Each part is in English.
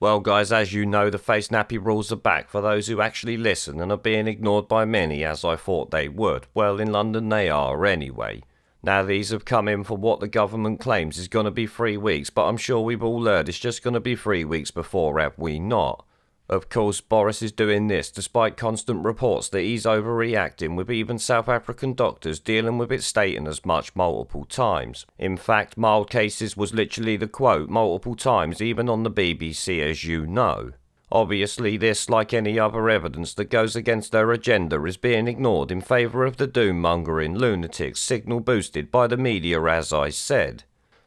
Well guys, as you know, the face nappy rules are back for those who actually listen and are being ignored by many as I thought they would. Well, in London they are anyway. Now these have come in for what the government claims is going to be 3 weeks, but I'm sure we've all heard it's just going to be 3 weeks before, have we not? Of course, Boris is doing this despite constant reports that he's overreacting, with even South African doctors dealing with it stating as much multiple times. In fact, mild cases was literally the quote multiple times, even on the BBC, as you know. Obviously this, like any other evidence that goes against their agenda, is being ignored in favour of the doom-mongering lunatics signal boosted by the media, as I said.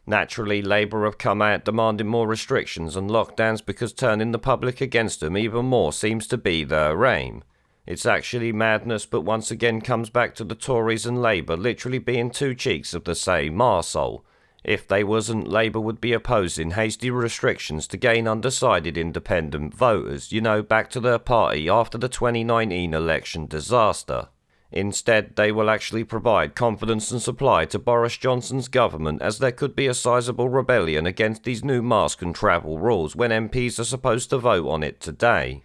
Naturally, Labour have come out demanding more restrictions and lockdowns because turning the public against them even more seems to be their aim. It's actually madness, but once again comes back to the Tories and Labour literally being two cheeks of the same arsehole. If they wasn't, Labour would be opposing hasty restrictions to gain undecided independent voters, back to their party after the 2019 election disaster. Instead, they will actually provide confidence and supply to Boris Johnson's government, as there could be a sizable rebellion against these new mask and travel rules when MPs are supposed to vote on it today.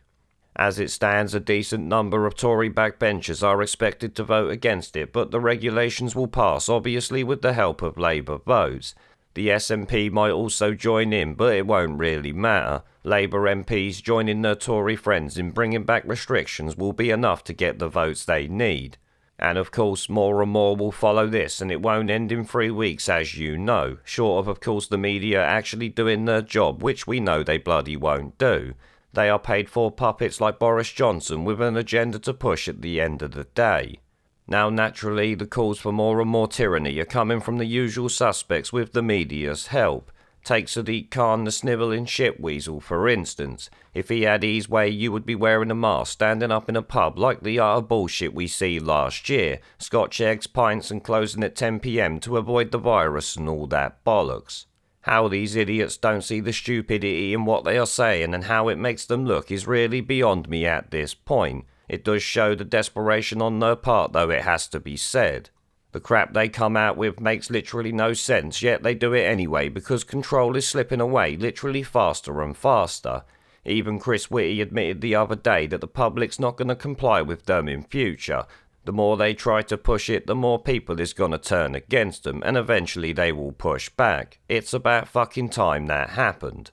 As it stands, a decent number of Tory backbenchers are expected to vote against it, but the regulations will pass, obviously with the help of Labour votes. The SNP might also join in, but it won't really matter. Labour MPs joining their Tory friends in bringing back restrictions will be enough to get the votes they need. And of course, more and more will follow this, and it won't end in 3 weeks, as you know, short of course the media actually doing their job, which we know they bloody won't do. They are paid for puppets like Boris Johnson with an agenda to push at the end of the day. Now naturally, the calls for more and more tyranny are coming from the usual suspects with the media's help. Take Sadiq Khan, the snivelling shitweasel, for instance. If he had his way, you would be wearing a mask, standing up in a pub like the utter bullshit we see last year. Scotch eggs, pints and closing at 10 PM to avoid the virus and all that bollocks. How these idiots don't see the stupidity in what they are saying and how it makes them look is really beyond me at this point. It does show the desperation on their part, though, it has to be said. The crap they come out with makes literally no sense, yet they do it anyway because control is slipping away literally faster and faster. Even Chris Whitty admitted the other day that the public's not going to comply with them in future. The more they try to push it, the more people is going to turn against them, and eventually they will push back. It's about fucking time that happened.